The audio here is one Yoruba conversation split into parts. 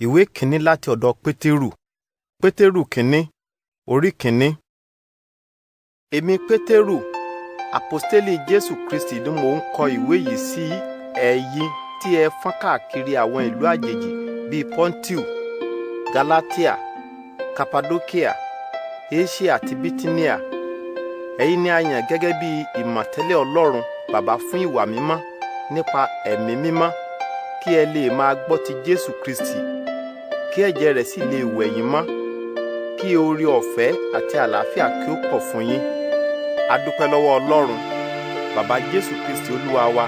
Ìwé kìíní láti ọ̀dọ̀ Pétérù. Pétérù kìíní, orí kìíní. Èmi Pétérù, àpọ́stélì Jésù Kristi ni mò ń kọ ìwé yìí sí ẹ̀yin tí ẹ fọ́n káàkiri àwọn ìlú àjèjì bíi Pọ́ńtíù, Gálátíà, Kàpádókíà, Éṣíà àti Bítíníà. Ẹ̀yin ni a yàn gẹ́gẹ́ bí ìmọ̀tẹ́lẹ̀ Ọlọ́run Bàbá fún ìwà mímọ́ nípa ẹ̀mí mímọ́, kí ẹ lè máa gbọ́ ti Jésù Kristi, kí ẹ̀jẹ̀ rẹ̀ sì lè wẹ̀ yín mọ́, kí oore ọ̀fẹ́ àti àlàáfíà kí ó pọ̀ fún yín. A dúpẹ́ lọ́wọ́ Ọlọ́run, Bàbá Jésù Kristi Olúwa wa,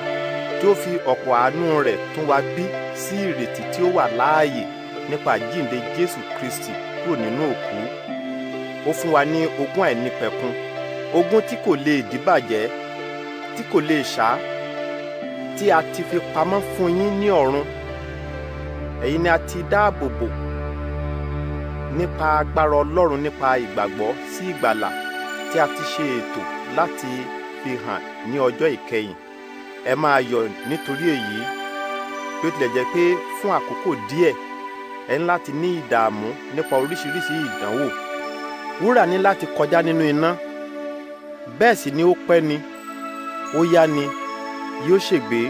tí ó fi ọ̀pọ̀ àánú rẹ̀ tún wa bí sí ìrètí tí ó wà láàyè nípa àjíǹde Jésù Kristi kúrò nínú òkú. Ó fún wa ní ogún àìnípẹ̀kun, ogún tí kò lè díbàjẹ́, tí kò lè ṣá, tí a ti fi pamọ́ fún yín ní ọ̀run. Ẹ̀yin ni a ti dáàbò bò nípa agbára Ọlọ́run nípa ìgbàgbọ́ sí ìgbàlà tí a ti ṣe ètò láti fi hàn ní ọjọ́ ìkẹyìn. Ẹ máa yọ̀ nítorí èyí, bí ó tilẹ̀ jẹ́ pé fún àkókò díẹ̀ ẹ ní láti ní ìdààmú nípa oríṣiríṣi ìdánwò. Wúrà ní láti kọjá nínú iná, bẹ́ẹ̀ sì ni ó pẹ́ ni, ó yá ni, yóò ṣègbé.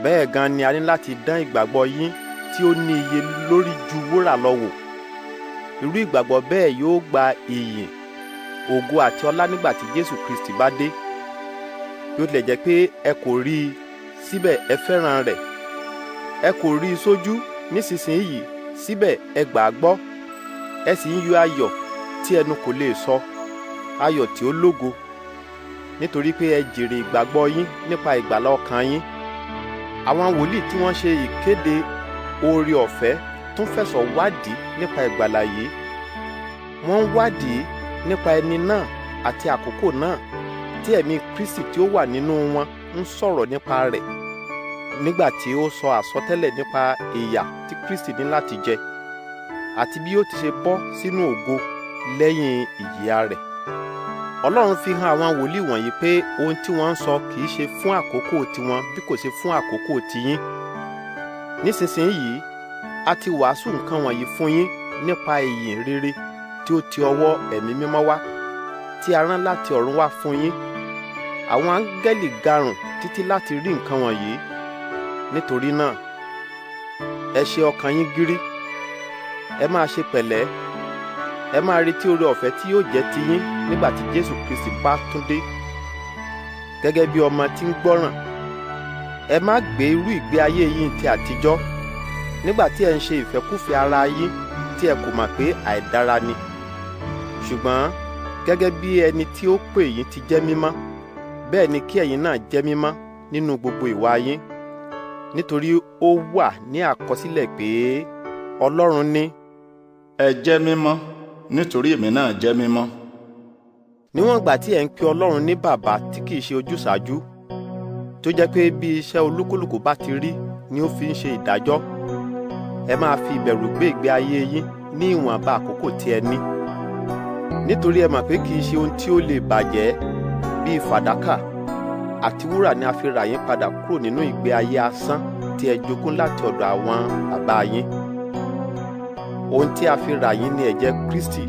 Bẹ́ẹ̀ gan ni a ní láti dán ìgbàgbọ́ yín tí ó ní iye lórí ju wúrà lọ wò. Irú ìgbàgbọ́ bẹ́ẹ̀ yóò gba ìyìn, ògo àti ọlá nígbà tí Jésù Kristi bá dé. Bí ó tilẹ̀ jẹ́ pé ẹ kò rí i, síbẹ̀ ẹ fẹ́ràn rẹ̀. Ẹ kò rí i sójú nísinsìnyí, síbẹ̀ ẹ gbà á gbọ́. Ẹ sì ń yọ ayọ̀ tí ẹnu kò lè sọ, ayọ̀ tí ó lógo, nítorí pé ẹ jèrè ìgbàgbọ́ yín nípa ìgbàlà ọkàn yín. Àwọn wòlíì tí wọ́n ṣe ìkéde oore ọ̀fẹ́ tún fẹ̀sọ̀ wádìí nípa ìgbàlà yìí. Wọ́n ń wádìí nípa ẹni náà àti àkókò náà tí ẹ̀mí Kristi tí ó wà nínú wọn ń sọ̀rọ̀ nípa rẹ̀, nígbà tí ó sọ àsọtẹ́lẹ̀ nípa ìyà tí Kristi ní láti jẹ àti bí ó ti ṣe bọ́ sínú ògo lẹ́yìn ìyà rẹ̀. Ọlọ́run fi hàn àwọn wòlíì wọ̀nyí pé ohun tí wọ́n ń sọ kì í ṣe fún àkókò tiwọn bí kò ṣe fún àkókò tiyín. Nísinsìnyí, a ti wàásù nǹkan wọ̀nyí fún yín nípa ìyìn rere tí ó ti ọwọ́ ẹ̀mí mímọ́ wá, tí a rán láti ọ̀run wá fún yín. Àwọn áńgẹ́lì garùn títí láti rí nǹkan wọ̀nyí. Nítorí náà, ẹ ṣe ọkàn yín gírí, ẹ máa ṣe pẹ̀lẹ́, ẹ máa retí oore ọ̀fẹ́ tí yóò jẹ́ tiyín nígbà tí Jésù Kristi bá tún dé. Gẹ́gẹ́ bí ọmọ tí ń gbọ́ràn, ẹ má gbé irú ìgbé ayé yín ti àtijọ́, nígbà tí ẹ ń ṣe ìfẹ́kúfẹ̀ẹ́ ara yín tí ẹ kò mọ̀ pé àìdára ni. Ṣùgbọ́n gẹ́gẹ́ bí ẹni tí ó pè yín ti jẹ́ mímọ́, bẹ́ẹ̀ ni kí ẹ̀yin náà jẹ́ mímọ́ nínú gbogbo ìwà yín. Nítorí ó wà ní àkọsílẹ̀ pé Ọlọ́run ní, ẹ jẹ́ mímọ́, nítorí èmi náà jẹ́ mímọ́. Níwọ̀n ìgbà tí ẹ ń pe Ọlọ́run ní bàbá tí kìí ṣe ojúsàájú, tó jẹ́ pé bí iṣẹ́ olúkúlùkù bá ti rí ni ó fi ń ṣe ìdájọ́, ẹ máa fi ìbẹ̀rù gbé ìgbé ayé yín ní ìwọ̀nba àkókò tí ẹ ní. Nítorí ẹ mọ̀ pé kìí ṣe ohun tí ó lè bàjẹ́ bíi fàdákà àti wúrà ni a fi rà yín padà kúrò nínú ìgbé ayé asán tí ẹ jogún láti ọ̀dọ̀ àwọn bàbá yín. Ohun tí a fi rà yín ni ẹ̀jẹ̀ Kristi,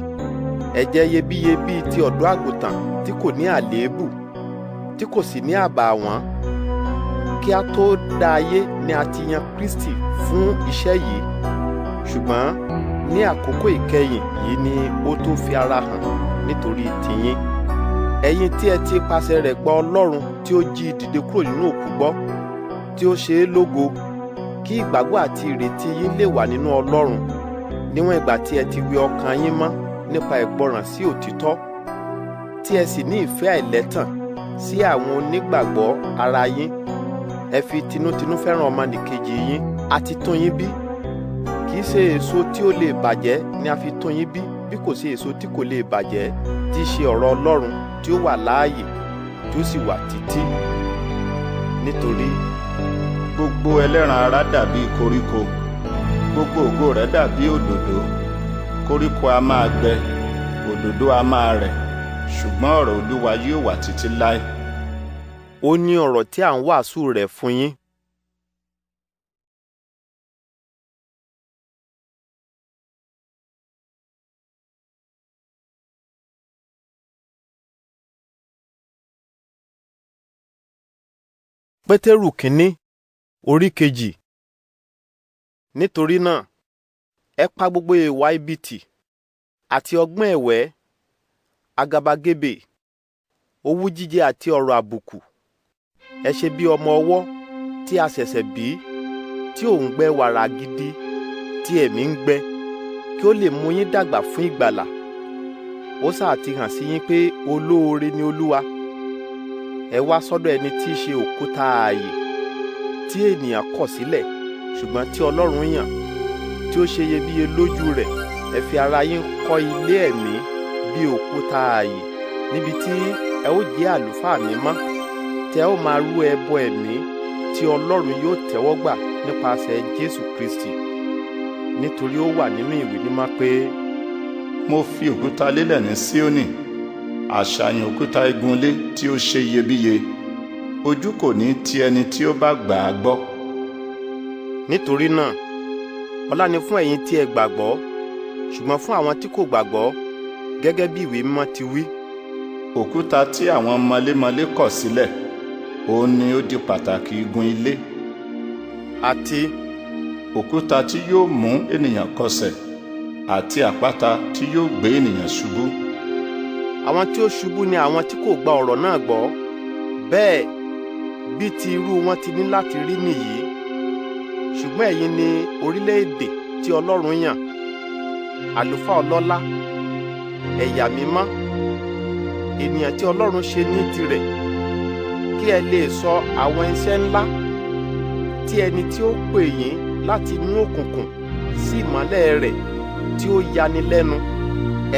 ẹ̀jẹ̀ iyebíye bíi ti ọ̀dọ́ àgùntàn tí kò ní àléébù, tí kò sì ní àbààwọ́n. Kí a tó dá ayé ni a ti yan Kristi fún iṣẹ́ yìí, ṣùgbọ́n ní àkókò ìkẹyìn yìí ni ó tó fi ara hàn nítorí tiyín. Ẹ̀yin tí ẹ ti pasẹ̀ rẹ̀ gba Ọlọ́run tí ó jí dìde kúrò nínú òkú gbọ́, tí ó ṣe é lógo, kí ìgbàgbọ́ àti ìrètí yín lè wà nínú Ọlọ́run, níwọ̀n ìgbà tí ẹ ti wẹ ọkàn yín mọ́ nípa ìgbọràn sí òtítọ́, tí ẹ sì ní ìfẹ́ àìlẹ́tàn sí àwọn onígbàgbọ́ ara yín. Ẹ fi tinútinú fẹ́ràn ọmọnìkejì yín. A ti tún yín bí, kì í ṣe èso tí ó lè bàjẹ́ ni a fi tún yín bí kò ṣe èso tí kò lè bàjẹ́, tí í ṣe ọ̀rọ̀ Ọlọ́run tí ó wà láàyè tí ó sì wà títí. Nítorí gbogbo ẹlẹ́ran ara dàbí koríko, gbogbo ògo rẹ̀ dàbí òdòdó. Koríko a máa gbẹ, òdòdó a máa rẹ̀, ṣùgbọ́n ọ̀rọ̀ Olúwa yóò wà títí láé. Ó ní ọ̀rọ̀ tí à ń wàásù rẹ̀ fún yín. Pétérù kínní orí kejì. Nítorí náà, ẹ pa gbogbo ìwà ibi tì àti ọgbọ́n ẹ̀wẹ́, àgàbàgebè, owú jíjẹ àti ọ̀rọ̀ àbùkù. Ẹ ṣe bí ọmọ ọwọ́ tí a ṣẹ̀ṣẹ̀ bí, tí ò ń gbẹ wàrà gidi tí ẹ̀mí ń gbẹ, kí ó lè mú yín dàgbà fún ìgbàlà. Ó sáà ti hàn sí yín pé olóore ni Olúwa. Ẹ wá sọ́dọ̀ ẹni tí í ṣe òkúta ààyè, tí ènìyàn kọ̀ sílẹ̀, ṣùgbọ́n tí Ọlọ́run yàn, tí ó ṣe iyebíye lójú rẹ̀. Ẹ fi ara yín kọ́ ilé ẹ̀mí bí òkúta ààyè, níbi tí ẹ ó jẹ́ àlùfáà mímọ́, tí ẹ ó máa rú ẹbọ ẹ̀mí tí Ọlọ́run yóò tẹ́wọ́ gbà nípasẹ̀ Jésù Kristi. Nítorí ó wà nínú ìwé mímọ́ pé, mo fi òkúta lélẹ̀ ní Síónì, àṣàyàn òkúta igunlé tí ó ṣe iyebíye, ojú kò ní ti ẹni tí ó bá gbà á gbọ́. Nítorí náà, ọlá ni fún ẹ̀yin tí ẹ gbàgbọ́, ṣùgbọ́n fún àwọn tí kò gbàgbọ́, gẹ́gẹ́ bí ìwé mímọ́ ti wí, òkúta tí àwọn mọlémọlé kọ̀ sílẹ̀, òun ni ó di pàtàkì igun ilé, àti òkúta tí yóò mú ènìyàn kọsẹ̀, àti àpáta tí yóò gbé ènìyàn ṣubú. àwọn tí ó ṣubú ni àwọn tí kò gba ọ̀rọ̀ náà gbọ́. Bẹ́ẹ̀ bí ti irú wọn ti ní láti rí nìyí. Ṣùgbọ́n ẹ̀yin ni orílẹ̀-èdè tí Ọlọ́run yàn, àlùfáà ọlọ́lá, ẹ̀yà mímọ́, ènìyàn tí Ọlọ́run ṣe ní tirẹ̀, kí ẹ lè sọ àwọn iṣẹ́ ńlá tí ẹni tí ó pè yín láti inú òkùnkùn sí ìmọ́lẹ̀ rẹ̀ tí ó yani lẹ́nu.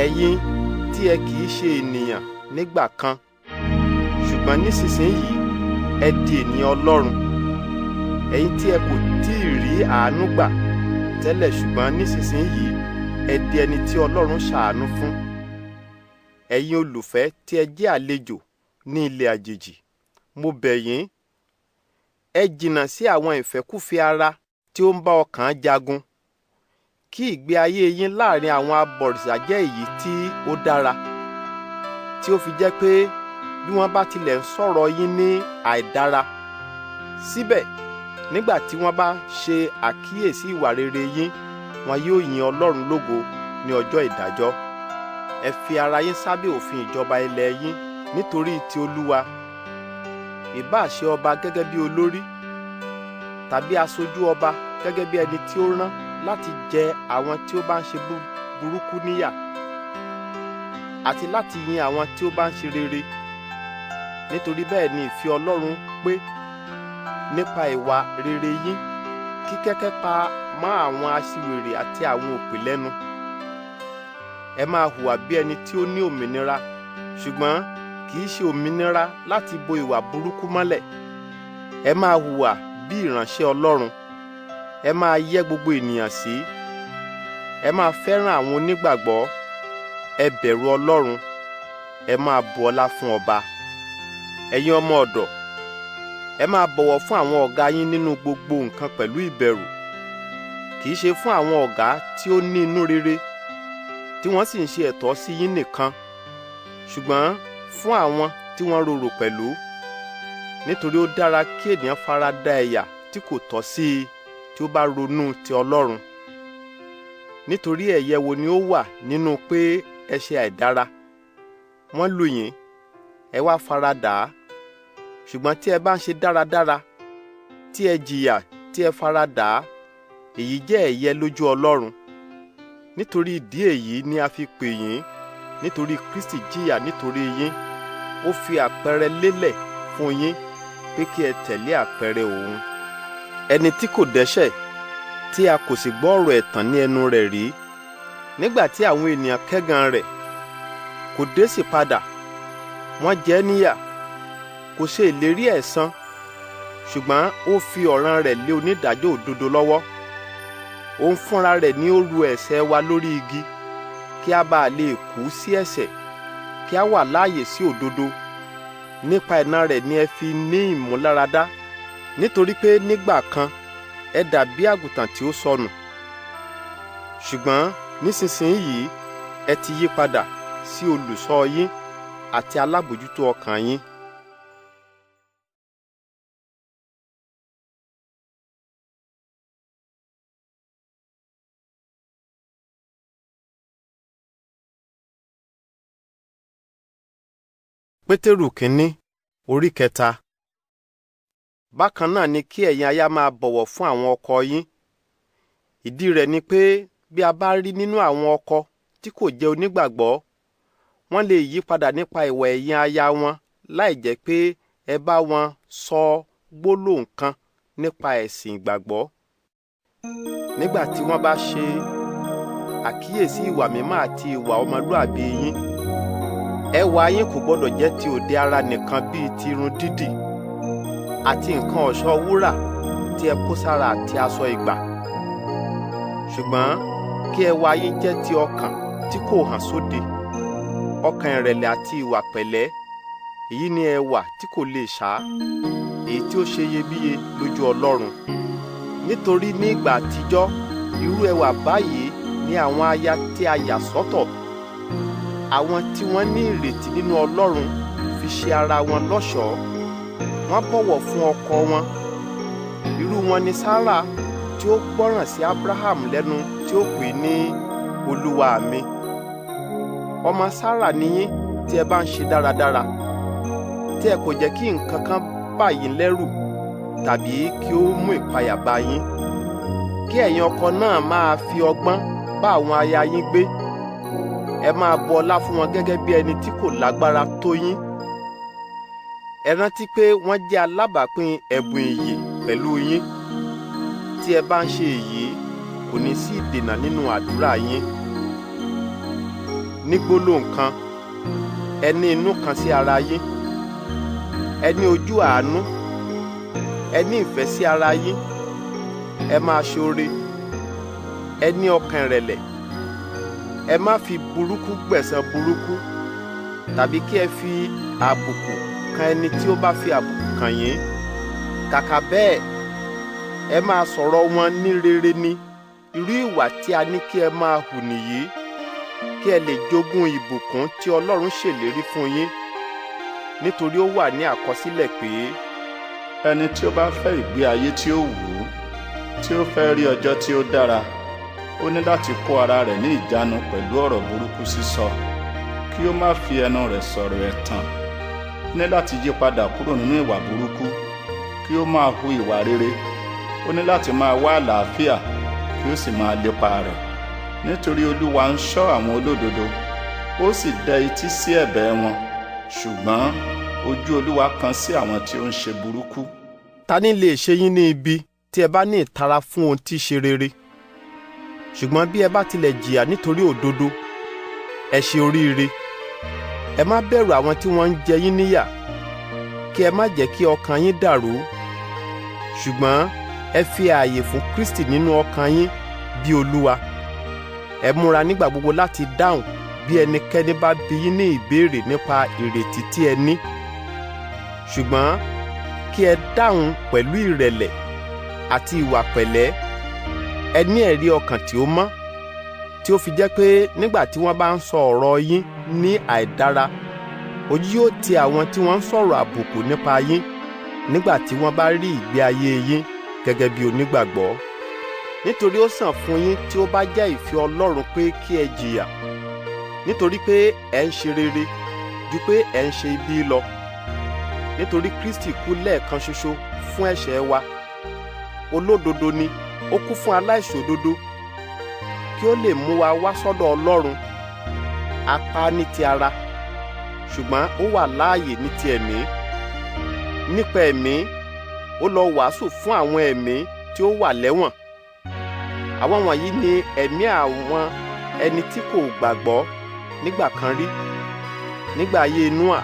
Ẹ̀yin tí ẹ kì í ṣe ènìyàn nígbà kan, ṣùgbọ́n nísinsìnyí ẹ di ènìyàn Ọlọ́run. Ẹ̀yin tí ẹ kò tí ì rí àánú gbà tẹ́lẹ̀, ṣùgbọ́n nísinsìnyí ẹ di ẹni tí Ọlọ́run ṣàánú fún. Ẹ̀yin olùfẹ́ tí ẹ jẹ́ àlejò ní ilẹ̀ àjèjì, mo bẹ̀ yín, ẹ jìnnà sí àwọn ìfẹ́kúfẹ̀ẹ́ ara tí ó ń bá ọkàn jagun, kí ìgbé ayé yín láàrin àwọn abọ̀rìṣà jẹ́ èyí tí ó dára, tí ó fi jẹ́ pé bí wọ́n bá tilẹ̀ ń sọ̀rọ̀ yín ní àìdára, síbẹ̀ nígbà tí wọ́n bá ṣe àkíyèsí ìwà rere yín, wọn yóò yin Ọlọ́run lógo ní ọjọ́ ìdájọ́. Ẹ fi ara yín sábẹ́ òfin ìjọba ilẹ̀ yín nítorí ti Olúwa. Ìbáà ṣe ọba gẹ́gẹ́ bí olórí, tàbí aṣojú ọba gẹ́gẹ́ bí ẹni tí ó rán láti jẹ àwọn tí ó bá ń ṣe burúkú níyà, àti láti yin àwọn tí ó bá ń ṣe rere. Nítorí bẹ́ẹ̀ ni ìfẹ́ Ọlọ́run pé nípa ìwà rere yín, kí kẹ́kẹ́ pa mọ́ àwọn aṣiwèrè àti àwọn òpè lẹ́nu. Ẹ máa hùwà bí ẹni tí ó ní òmìnira, ṣùgbọ́n kì í ṣe òmìnira láti bo ìwà burúkú mọ́lẹ̀. Ẹ máa hùwà bí ìránṣẹ́ Ọlọ́run. Ẹ máa yẹ́ gbogbo ènìyàn sí. Ẹ máa fẹ́ràn àwọn onígbàgbọ́. Ẹ bẹ̀rù Ọlọ́run. Ẹ máa bu ọlá fún ọba. Ẹ̀yin ọmọ ọ̀dọ̀, ẹ máa bọ̀wọ̀ fún àwọn ọ̀gá yín nínú gbogbo nǹkan pẹ̀lú ìbẹ̀rù. Kì í ṣe fún àwọn ọ̀gá tí ó ní inú rere, tí wọ́n sì ń ṣe ẹ̀tọ́ sí yín nìkan, ṣùgbọ́n fún àwọn tí wọ́n rorò pẹ̀lú. Nítorí ó dára kí ènìyàn fara da ẹ̀yà tí kò tọ́ sí i tí ó bá ronú ti Ọlọ́run. Nítorí ẹ̀yẹ wo ni ó wà nínú pé ẹ ṣe àìdára? Wọ́n lù yín, ẹ wá fara dà á. Ṣùgbọ́n tí ẹ bá ń ṣe dáradára, tí ẹ jìyà, tí ẹ fara dà á, èyí jẹ́ ẹ̀yẹ lójú Ọlọ́run. Nítorí ìdí èyí ni a fi pè yín, nítorí Kristi jìyà nítorí yín. Ó fi àpẹẹrẹ lélẹ̀ fún yín pé kí ẹ tẹ̀lé àpẹẹrẹ òun. Ẹni tí kò dẹ́ṣẹ̀, tí a kò sì gbọ́ ọ̀rọ̀ ẹ̀tàn ní ẹnu rẹ̀ rí. Nígbà tí àwọn ènìyàn kẹ́gàn rẹ̀, kò dé sí padà. Wọ́n jẹ ẹ́ níyà, kò ṣe ìlérí ẹ̀san, ṣùgbọ́n ó fi ọ̀ràn rẹ̀ lé onídàájọ́ òdodo lọ́wọ́. Òun fúnra rẹ̀ ni ó ru ẹ̀ṣẹ̀ wa lórí igi, kí a bá lè kú sí ẹ̀ṣẹ̀, kí a wà láàyè sí òdodo. Nípa iná rẹ̀ ni ẹ fi ní ìmúláradá, nítorí pé nígbà kan ẹ dàbí àgùntàn tí ó sọnù. Ṣùgbọ́n nísinsìnyí ẹ ti yí padà sí olùṣọ́ yín àti alábòjútó ọkàn yín. Pétérù kínní orí 3. Bákan náà ni kí ẹ̀yin aya máa bọ̀wọ̀ fún àwọn ọkọ yín. Ìdí rẹ̀ ni pé bí a bá rí nínú àwọn ọkọ tí kò jẹ́ onígbàgbọ́, wọ́n lè yí padà nípa ìwà ẹ̀yin aya wọn láì jẹ́ pé ẹ bá wọn sọ gbólóhùn kan nípa ẹ̀sìn ìgbàgbọ́. Nígbà tí wọ́n bá ṣe àkíyèsí ìwà mímọ́ àti ìwà ọmọlúàbí yín, ẹwà yín kò gbọdọ̀ jẹ́ ti òde ara nìkan bíi ti irun dídì àti nǹkan ọ̀ṣọ́ wúrà tí ẹ kó sára àti aṣọ ìgbà. Ṣùgbọ́n kí ẹwà yín jẹ́ ti ọkàn tí kò hàn sóde, ọkàn ìrẹ̀lẹ̀ àti ìwà pẹ̀lẹ́. Èyí ni ẹwà tí kò lè ṣá, èyí tí ó ṣe iyebíye lójú Ọlọ́run. Nítorí ní ìgbà àtijọ́, irú ẹwà báyìí ni àwọn aya tí a yà sọ́tọ̀, àwọn tí wọ́n ní ìrètí nínú Ọlọ́run, fi ṣe ara wọn lọ́ṣọ̀ọ́. Wọ́n bọ̀wọ̀ fún ọkọ wọn. Irú wọn ni Sárà, tí ó gbọ́ràn sí Abraham lẹ́nu, tí ó pè ní Olúwa mi. Ọmọ Sárà ni yín tí ẹ bá ń ṣe dáradára, tí ẹ kò jẹ́ kí nǹkan kan bà yín lẹ́rù tàbí kí ó mú ìpayà bá yín. Kí ẹ̀yin ọkọ náà máa fi ọgbọ́n bá àwọn aya yín gbé. Ẹ máa bu ọlá fún wọn gẹ́gẹ́ bí ẹni tí kò lágbára tó yín. Ẹ rántí pé wọ́n jẹ́ alábàápín ẹ̀bùn ìyè pẹ̀lú yín. Tí ẹ bá ń ṣe èyí, kò ní sí ìdènà nínú àdúrà yín. Ní gbólóhùn kan, ẹ ní inú kan sí ara yín. Ẹ ní ojú àánú. Ẹ ní ìfẹ́ sí ara yín. Ẹ máa ṣoore. Ẹ ní ọkàn ìrẹ̀lẹ̀. Ẹ má fi burúkú gbẹ̀san burúkú, tàbí kí ẹ fi àbùkù kan ẹni tí ó bá fi àbùkù kàn yín. Kàkà bẹ́ẹ̀, ẹ máa sọ̀rọ̀ wọn ní rere ni. Irú ìwà tí a ní kí ẹ máa hù nìyí, kí ẹ lè jogún ìbùkún tí Ọlọ́run ṣèlérí fún yín. Nítorí ó wà ní àkọsílẹ̀ pé ẹni tí ó bá fẹ́ ìgbé ayé tí ó wù ú, tí ó fẹ́ rí ọjọ́ tí ó dára, ó ní láti kó ara rẹ̀ ní ìjánu pẹ̀lú ọ̀rọ̀ burúkú sísọ, kí ó má fi ẹnu rẹ̀ sọ̀rọ̀ ẹ̀tàn. Ó ní láti yí padà kúrò nínú ìwà burúkú, kí ó máa hu ìwà rere. Ó ní láti máa wá àlàáfíà, kí ó sì máa lépa rẹ̀. Nítorí Olúwa ń ṣọ́ àwọn olódodo, ó sì dẹ etí sí ẹ̀bẹ̀ wọn, ṣùgbọ́n ojú Olúwa kan sí àwọn tí ó ń ṣe burúkú. Ta ni lè ṣe yín ní ibi tí ẹ bá ní ìtara fún ohun tí í ṣe rere? Ṣùgbọ́n bí ẹ bá tilẹ̀ jìyà nítorí òdodo, ẹ ṣe oríire. Ẹ má bẹ̀rù àwọn tí wọ́n ń jẹ yín níyà, kí ẹ má jẹ́ kí ọkàn yín dàrú. Ṣùgbọ́n ẹ fi ààyè fún Kristi nínú ọkàn yín bí Olúwa. Ẹ múra nígbà gbogbo láti dáhùn bí ẹnikẹ́ni bá bi yín ní ìbéèrè nípa ìrètí tí ẹ ní. Ṣùgbọ́n kí ẹ dáhùn pẹ̀lú ìrẹ̀lẹ̀ àti ìwà pẹ̀lẹ́. Ẹ ní ẹ̀rí ọkàn tí ó mọ́, tí ó fi jẹ́ pé nígbà tí wọ́n bá ń sọ ọ̀rọ̀ yín ní àìdára, ojú yóò ti àwọn tí wọ́n ń sọ̀rọ̀ àbùkù nípa yín nígbà tí wọ́n bá rí ìgbé ayé yín gẹ́gẹ́ bí onígbàgbọ́. Nítorí ó sàn fún yín tí ó bá jẹ́ ìfẹ́ Ọlọ́run pé kí ẹ jìyà, nítorí pé ẹ ń ṣe rere ju pé ẹ ń ṣe ibi lọ. Nítorí Kristi kú lẹ́ẹ̀kan ṣoṣo fún ẹ̀ṣẹ̀ wa. Olódodo ni, ó kú fún aláìṣòdodo, kí ó lè mú wa wá sọ́dọ̀ Ọlọ́run. A pa á ní ti ara, ṣùgbọ́n ó wà láàyè ní ti ẹ̀mí. Nípa ẹ̀mí, ó lọ wàásù fún àwọn ẹ̀mí tí ó wà lẹ́wọ̀n. Àwọn wọ̀nyí ni ẹ̀mí àwọn ẹni tí kò gbàgbọ́ nígbà kan rí, nígbà ayé Nóà,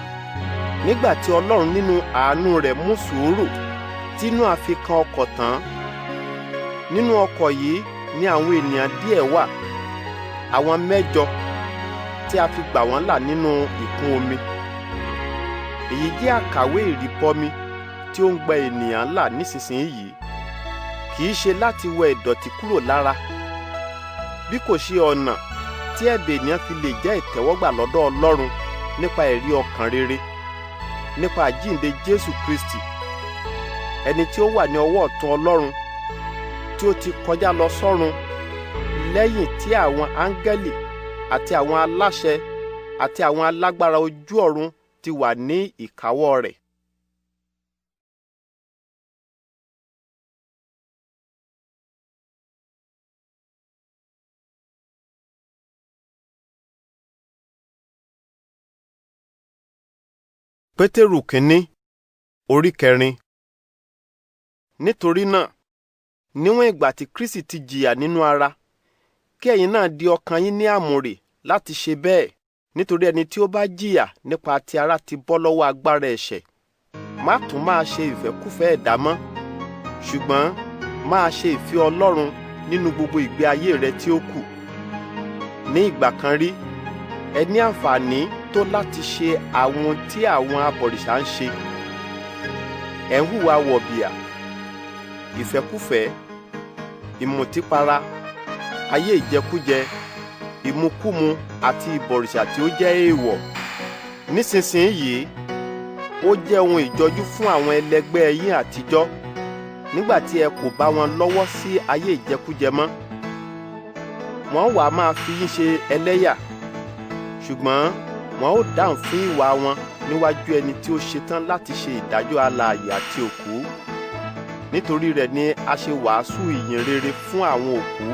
nígbà tí Ọlọ́run nínú àánú rẹ̀ mú sùúrù tí Nóà fi kan ọkọ̀ tán. Nínú ọkọ̀ yìí ni àwọn ènìyàn díẹ̀ wà, àwọn 8 tí a fi gbà wọ́n là nínú ìkún omi. Èyí jẹ́ àkàwé ìrìbọmi tí ó ń gba ènìyàn là nísinsìnyí, kì í ṣe láti wẹ ìdọ̀tí kúrò lára, bí kò ṣe ọ̀nà tí ẹ̀bẹ̀ ènìyàn fi lè jẹ́ ìtẹ́wọ́gbà lọ́dọ̀ Ọlọ́run nípa ẹ̀rí ọkàn rere, nípa àjíǹde Jésù Kristi, ẹni tí ó wà ní ọwọ́ ọ̀tún Ọlọ́run, tí ó ti kọjá lọ sọ́run lẹ́yìn tí àwọn áńgẹ́lì àti àwọn aláṣẹ àti àwọn alágbára ojú ọ̀run ti wà ní ìkáwọ́ rẹ̀. Pétérù kínní orí 4. Nítorí náà, níwọ̀n ìgbà tí Kristi ti jìyà nínú ara, kí ẹ̀yin náà di ọkàn yín ní àmùrè láti ṣe bẹ́ẹ̀, nítorí ẹni tí ó bá jìyà nípa ti ara ti bọ́ lọ́wọ́ agbára ẹ̀ṣẹ̀. Má tún máa ṣe ìfẹ́kúfẹ̀ẹ́ ẹ̀dá mọ́, ṣùgbọ́n máa ṣe ìfẹ́ Ọlọ́run nínú gbogbo ìgbé ayé rẹ tí ó kù. Ní ìgbà kan rí, ẹ ní àǹfààní tó láti ṣe àwọn tí àwọn abọ̀rìṣà ń ṣe. Ẹ ń hùwà wọ̀bìà, ìfẹ́kúfẹ̀ẹ́, ìmùtípara, ayé ìjẹkújẹ, ìmukúmu àti ìbọ̀rìṣà tí ó jẹ́ èèwọ̀. Nísinsìnyí, ó jẹ́ ohun ìjọjú fún àwọn ẹlẹgbẹ́ yín àtijọ́, nígbà tí ẹ kò bá wọn lọ́wọ́ sí ayé ìjẹkújẹ mọ́. Wọ́n wá máa fi yín ṣe ẹlẹ́yà, ṣùgbọ́n wọn ó dáhùn fún ìwà wọn níwájú ẹni tí ó ṣetán láti ṣe ìdájọ́ alààyè àti òkú. Nítorí rẹ̀ ni a ṣe wàásù ìyìn rere fún àwọn òkú,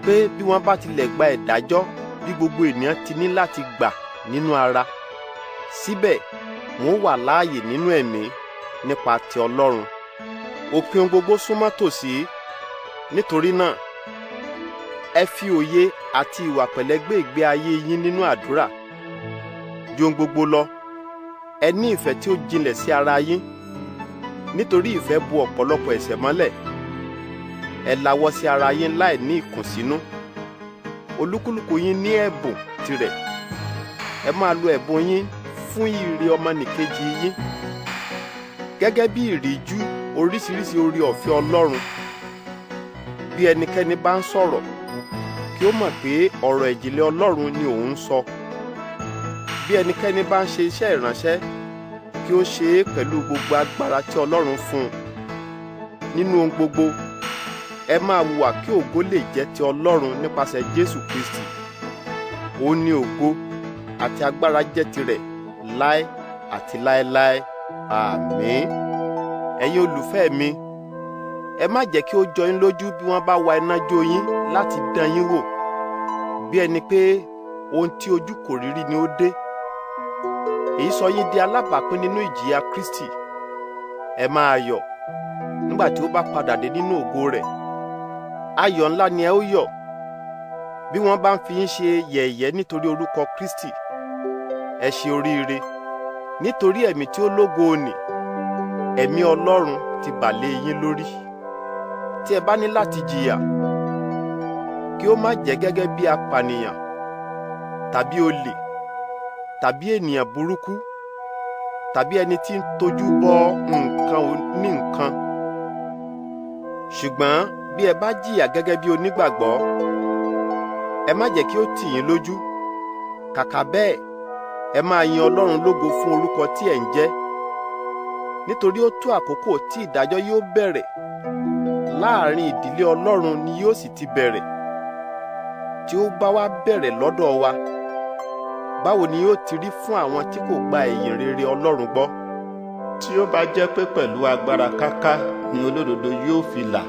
pé bí wọ́n bá tilẹ̀ gba ìdájọ́ bí gbogbo ènìyàn ti ní láti gbà nínú ara, síbẹ̀ wọ́n wà láàyè nínú ẹ̀mí nípa ti Ọlọ́run. Òpin ohun gbogbo súnmọ́ tòsí. Nítorí náà, ẹ fi òye àti ìwà pẹ̀lẹ́ gbé ìgbé ayé yín nínú àdúrà. Ju ohun gbogbo lọ, ẹ ní ìfẹ́ tí ó jinlẹ̀ sí ara yín, nítorí ìfẹ́ bu ọ̀pọ̀lọpọ̀ ẹ̀ṣẹ̀ mọ́lẹ̀. Ẹ lawọ́ sí ara yín láì ní ìkùnsínú. Olúkúlùkù yín ní ẹ̀bùn tirẹ̀. Ẹ máa lo ẹ̀bùn yín fún ìre ọmọnìkejì yín, gẹ́gẹ́ bí ìríjú oríṣiríṣi oore ọ̀fẹ́ Ọlọ́run. Bí ẹnikẹ́ni bá ń sọ̀rọ̀, kí ó mọ̀ pé ọ̀rọ̀ ìjìnlẹ̀ Ọlọ́run ni òun ń sọ. Bí ẹnikẹ́ni bá ń ṣe iṣẹ́ ìránṣẹ́, kí ó ṣe é pẹ̀lú gbogbo agbára tí Ọlọ́run fún un. Nínú ohun gbogbo, ẹ máa hùwà kí ògo lè jẹ́ ti Ọlọ́run nípasẹ̀ Jésù Kristi. Òun ni ògo àti agbára jẹ́ tirẹ̀ láé àti láéláé. Àmín. Ẹ̀yin olùfẹ́ mi, ẹ má jẹ́ kí ó jọ yín lójú bí wọ́n bá wa iná jó yín láti dán yín wò, bí ẹni pé ohun tí ojú kò rí rí ni ó dé. Èyí sọ yín di alábàápín nínú ìjìyà Kristi. Ẹ máa yọ̀ nígbà tí ó bá padà dé nínú ògo rẹ̀. Ayọ̀ ńlá ni ẹ ó yọ̀ bí wọ́n bá ń fi yín ṣe yẹ̀yẹ́ nítorí orúkọ Kristi. Ẹ ṣe oríire, nítorí ẹ̀mí tí ó lógo nì, ẹ̀mí Ọlọ́run ti bà lé yín lórí. Tí ẹ bá ní láti jìyà, kí ó má jẹ́ gẹ́gẹ́ bí apànìyàn tàbí olè tàbí ènìyàn burúkú tàbí ẹni tí ń tojú bọ nǹkan ní nǹkan. Ṣùgbọ́n bí ẹ bá jìyà gẹ́gẹ́ bí onígbàgbọ́, ẹ má jẹ́ kí ó tì yín lójú. Kàkà bẹ́ẹ̀, ẹ máa yin Ọlọ́run lógo fún orúkọ tí ẹ̀ ń jẹ́. Nítorí ó tó àkókò tí ìdájọ́ yóò bẹ̀rẹ̀. Láàrin ìdílé Ọlọ́run ni yóò sì ti bẹ̀rẹ̀. Tí ó bá wá bẹ̀rẹ̀ lọ́dọ̀ wa, báwo ni yóò ti rí fún àwọn tí kò gba ìyìn rere Ọlọ́run gbọ́? Tí ó bá jẹ́ pé pẹ̀lú agbára káká ni olódodo yóò fi là,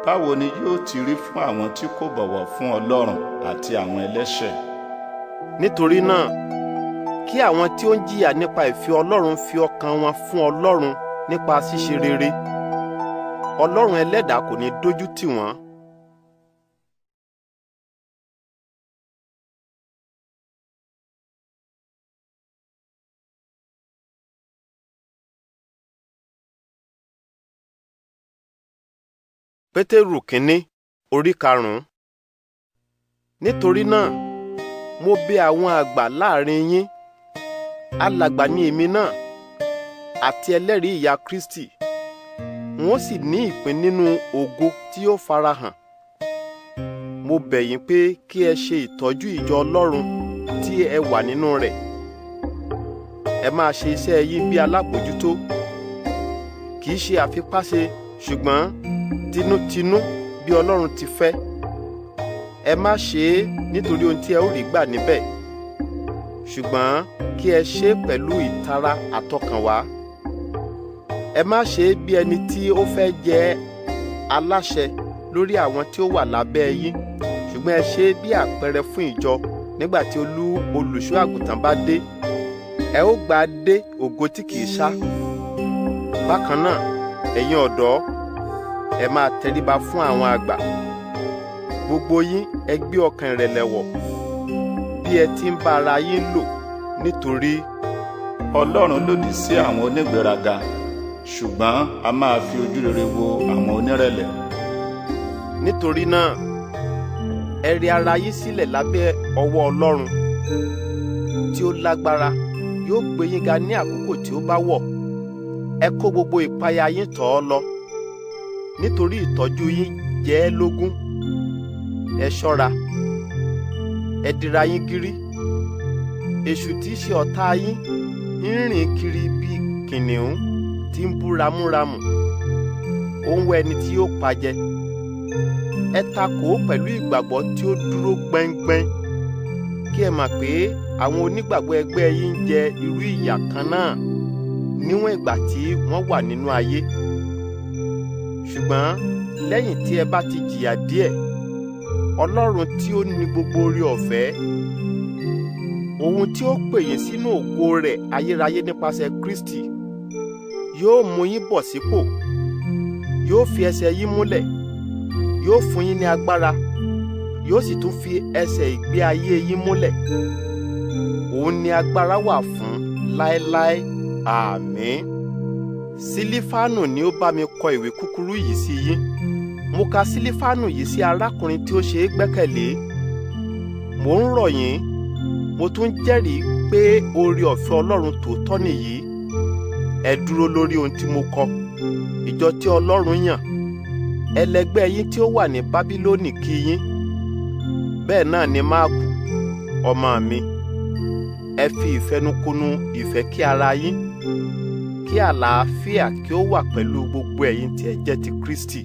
báwo ni yóò ti rí fún àwọn tí kò bọ̀wọ̀ fún Ọlọ́run àti àwọn ẹlẹ́ṣẹ̀? Nítorí náà, kí àwọn tí ó ń jìyà nípa ìfẹ́ Ọlọ́run fi ọkàn wọn fún Ọlọ́run nípa ṣíṣe rere. Ọlọ́run ẹlẹ́dàá kò ní dójú tì wọ́n. Pétérù kínní orí 5. Nítorí náà, mo bẹ̀ àwọn àgbà láàrin yín, alàgbà ni èmi náà, àti ẹlẹ́rìí ìyà Kristi. Wọ́n sì ní ìpín nínú ògo tí yóò farahàn. Mo bẹ̀ yín pé kí ẹ ṣe ìtọ́jú ìjọ Ọlọ́run tí ẹ wà nínú rẹ̀. Ẹ máa ṣe iṣẹ́ yín bí alábòójútó, kì í ṣe àfipáṣe, ṣùgbọ́n tinútinú bí Ọlọ́run ti fẹ́. Ẹ má ṣe é nítorí ohun tí ẹ ó rí gbà níbẹ̀, ṣùgbọ́n kí ẹ ṣe é pẹ̀lú ìtara àtọkànwá. Ẹ má ṣe é bí ẹni tí ó fẹ́ jẹ́ aláṣẹ lórí àwọn tí ó wà lábẹ́ yín, ṣùgbọ́n ẹ ṣe é bí àpẹẹrẹ fún ìjọ nígbà tí olùṣọ́ àgùntàn bá dé. Ẹ ó gbà dé ògo tí kìí ṣá. Bákan náà, ẹ̀yin ọ̀dọ́, ẹ máa tẹríba fún àwọn àgbà. Gbogbo yín ẹ gbé ọkàn ìrẹ̀lẹ̀ wọ̀ bí ẹ ti ń bá ara yín lò, nítorí Ọlọ́run lòdì sí àwọn onígbéraga, ṣùgbọ́n a máa fi ojú rere wo àwọn onírẹ̀lẹ̀. Nítorí náà, ẹ rẹ ara yín sílẹ̀ lábẹ́ ọwọ́ Ọlọ́run tí ó lágbára, yóò gbé yín ga ní àkókò tí ó bá wọ̀. Ẹ kó gbogbo ìpayà yín tọ̀ ọ́ lọ, nítorí ìtọ́jú yín jẹ́ ẹ́ lógún. Ẹ ṣọ́ra, ẹ dira yín gírí. Èṣù tí í ṣe ọ̀tá yín ń rìn kiri bí kìnìún tí ń bú ramúramù, ó ń wá ẹni tí yóò pajẹ. Ẹ takò ó pẹ̀lú ìgbàgbọ́ tí ó dúró gbẹ́ngbẹ́ng, kí ẹ mọ̀ pé àwọn onígbàgbọ́ ẹgbẹ́ yín ń jẹ irú ìyà kan náà níwọ̀n ìgbà tí wọ́n wà nínú ayé. Ṣùgbọ́n lẹ́yìn tí ẹ bá ti jìyà díẹ̀, Ọlọ́run tí ó ní gbogbo oore ọ̀fẹ́, òun tí ó pè yín sínú ògo rẹ̀ ayérayé nípasẹ̀ Kristi, yóò mú yín bọ̀ sípò, yóò fi ẹsẹ̀ yín múlẹ̀, yóò fún yín ní agbára, yóò sì tún fi ẹsẹ̀ ìgbé ayé yín múlẹ̀. Òun ni agbára wà fún láéláé. Àmín. Sílífánù ni ó bá mi kọ ìwé kúkúrú yìí sí yín. Mo ka Sílífánù yìí sí arákùnrin tí ó ṣe é gbẹ́kẹ̀lé. Mo ń rọ̀ yín, mo tún jẹ́rìí pé oore ọ̀fẹ́ Ọlọ́run tòótọ́ nìyí. Ẹ dúró lórí ohun tí mo kọ. Ìjọ tí Ọlọ́run yàn, ẹlẹgbẹ́ yín tí ó wà ní Bábílónì kí yín. Bẹ́ẹ̀ náà ni Máàkù, ọmọ mi. Ẹ fi ìfẹnukonu ìfẹ́ kí ara yín, kí àlàáfíà kí ó wà pẹ̀lú gbogbo ẹ̀yin tí ẹ jẹ́ ti Kristi.